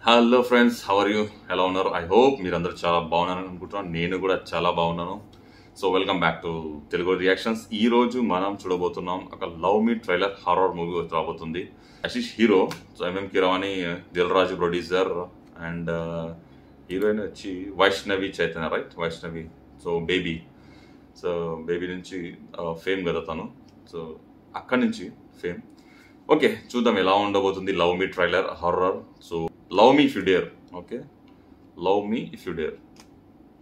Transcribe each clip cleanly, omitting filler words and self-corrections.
Hello friends, how are you? ఎలా ఉన్నారు? I hope మీరందరూ చాలా బాగున్నారని అనుకుంటున్నాను. నేను కూడా చాలా బాగున్నాను. So welcome back to Telugu reactions. ఈ రోజు మనం చూడబోతున్నాం ఒక love me trailer horror movie రాబోతుంది. Ashish hero, so MM Keeravani Dil Raju producer and heroine వచ్చి Vaishnavi Chaitanya, right? Vaishnavi. So baby నుంచి ఫేమ్ కదా తను. సో అక్కడి నుంచి ఫేమ్. ఓకే, చూద్దాం ఎలా ఉండబోతుంది love me trailer horror. So love me if you dare. Okay, love me if you dare.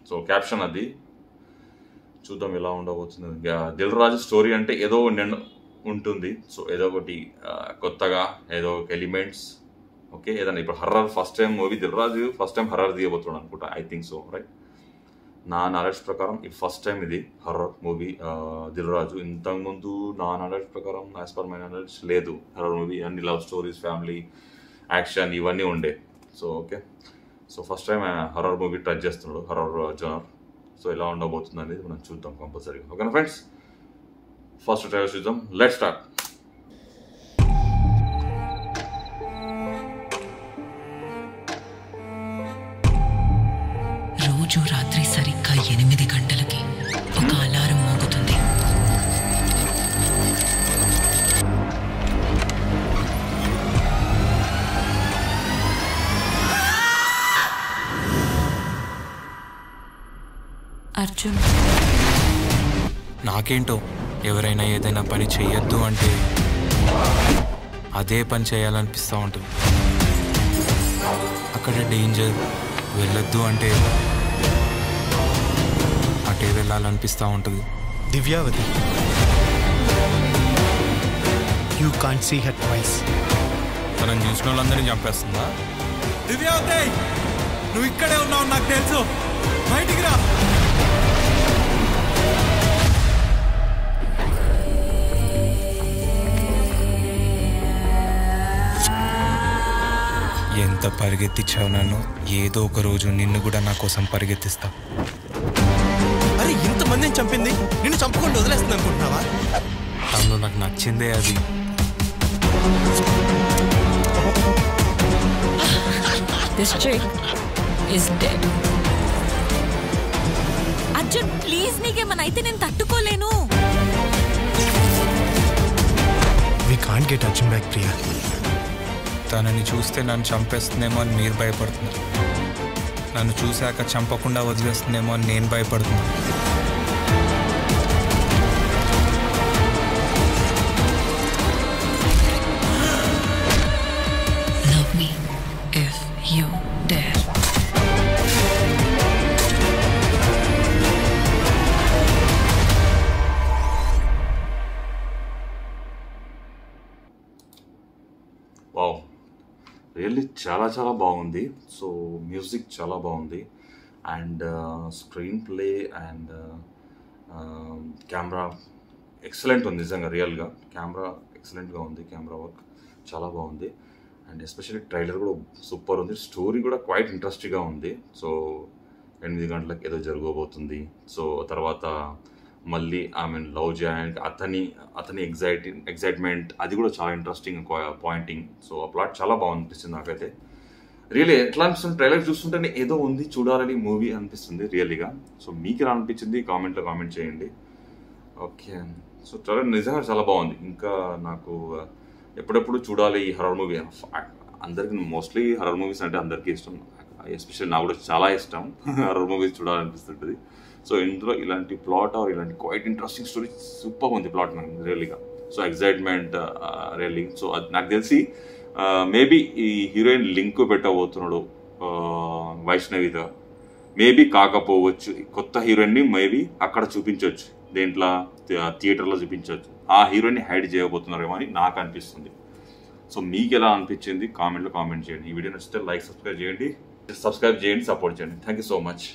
So caption అది. చూద్దాం ఎలా ఉండబోతుంది. దిల్ రాజు స్టోరీ అంటే ఏదో ఉంటుంది. సో ఏదో ఒకటి కొత్తగా, ఏదో ఒక ఎలిమెంట్స్. ఓకే, ఏదన్నా ఇప్పుడు horror first time movie Dil Raju first time horror తీయబోతున్నాడు అనుకుంటా. I think so, right? నా నాలెడ్జ్ ప్రకారం ఇది ఫస్ట్ టైం ఇది హర్రర్ మూవీ దిల్ రాజు. ఇంతకుముందు నా నాలెడ్జ్ ప్రకారం, యాజ్ పర్ మై నాలెడ్జ్, లేదు హర్రర్ మూవీ. అన్ని లవ్ స్టోరీస్, ఫ్యామిలీ, యాక్షన్ ఇవన్నీ ఉండే. So okay, so first time horror movie try చేస్తున్నాడు, హర్రర్ జోనర్. సో ఎలా ఉండబోతుంది అనేది మనం చూద్దాం కంపల్సరీగా. ఓకేనా ఫ్రెండ్స్, ఫస్ట్ ట్రైలర్ చూద్దాం. Let's start. రోజు రాత్రి సరిగ్గా 8 గంటలకి ఒక అలారం మోగుతుంది. అర్జున్, నాకేంటో ఎవరైనా ఏదైనా పని చెయ్యొద్దు అంటే అదే పని చేయాలనిపిస్తూ ఉంటుంది. అక్కడ డేంజర్, వెళ్ళొద్దు అంటే అటే వెళ్ళాలనిపిస్తూ ఉంటుంది. Divyavathi, you can't see her twice. తనని చూసిన వాళ్ళందరినీ చంపేస్తుందా? దివ్యావతి, నువ్వు ఇక్కడే ఉన్నావు, నాకు తెలుసు. బయటికి రా. ఎంత పరిగెత్తించావు నన్ను, ఏదో ఒక రోజు నిన్ను కూడా నా కోసం పరిగెత్తిస్తా. అరే, ఇంతమందిని చంపింది నిన్ను చంపకుండా వదిలేస్తుంది అనుకుంటున్నావా? తను నాకు నచ్చిందే అది. this chick is dead. Arjun please, నీకేమన్నా అయితే నేను తట్టుకోలేను. We can't get Arjun back, Priya. తనని చూస్తే నన్ను చంపేస్తుందేమో అని మీరు భయపడుతున్నారు. నన్ను చూశాక చంపకుండా వదిలేస్తుందేమో అని నేను భయపడుతున్నాను. Love me if you dare. Wow, really చాలా చాలా బాగుంది. సో మ్యూజిక్ చాలా బాగుంది and screen play and camera excellent ఉంది. నిజంగా రియల్గా కెమెరా ఎక్సలెంట్గా ఉంది. కెమెరా వర్క్ చాలా బాగుంది అండ్ ఎస్పెషల్లీ ట్రైలర్ కూడా సూపర్ ఉంది. స్టోరీ కూడా క్వైట్ ఇంట్రెస్టింగ్గా ఉంది. సో 8 గంటలకు ఏదో జరగబోతుంది. సో తర్వాత మళ్ళీ ఆమె లవ్ చేయడానికి అతని ఎగ్జైట్మెంట్ అది కూడా చాలా ఇంట్రెస్టింగ్ పాయింటింగ్. సో ఆ ప్లాట్ చాలా బాగా అనిపిస్తుంది నాకైతే. రియల్లీ ఎట్లా అనిపిస్తుంది, ట్రైలర్ చూస్తుంటేనే ఏదో ఉంది చూడాలని మూవీ అనిపిస్తుంది రియల్లీగా. సో మీకు ఎలా అనిపించింది కామెంట్లో కామెంట్ చేయండి. ఓకే, సో ట్రైలర్ నిజంగా చాలా బాగుంది. ఇంకా నాకు ఎప్పుడెప్పుడు చూడాలి ఈ హర్రర్ మూవీ. అందరికీ మోస్ట్లీ హర్రర్ మూవీస్ అంటే అందరికీ ఇష్టం, ఎస్పెషల్లీ నాకు కూడా చాలా ఇష్టం హర్రర్ మూవీస్ చూడాలనిపిస్తుంటుంది. సో ఇందులో ఇలాంటి ప్లాట్ ఆర్ ఇలాంటి క్వైట్ ఇంట్రెస్టింగ్ స్టోరీ సూపర్ ఉంది ప్లాట్ నాకు రియల్లీగా. So excitement really. సో అది నాకు తెలిసి మేబీ ఈ హీరోయిన్ లింక్ పెట్టబోతున్నాడు వైష్ణవితో. మేబీ కాకపోవచ్చు, కొత్త హీరోయిన్ని మేబీ అక్కడ చూపించవచ్చు, దేంట్లో థియేటర్లో చూపించవచ్చు. ఆ హీరోయిన్ని హైడ్ చేయబోతున్నారేమో అని నాకు అనిపిస్తుంది. సో మీకు ఎలా అనిపించింది కామెంట్లో కామెంట్ చేయండి. ఈ వీడియో నచ్చితే లైక్, సబ్స్క్రైబ్ చేయండి, సపోర్ట్ చేయండి. Thank you so much.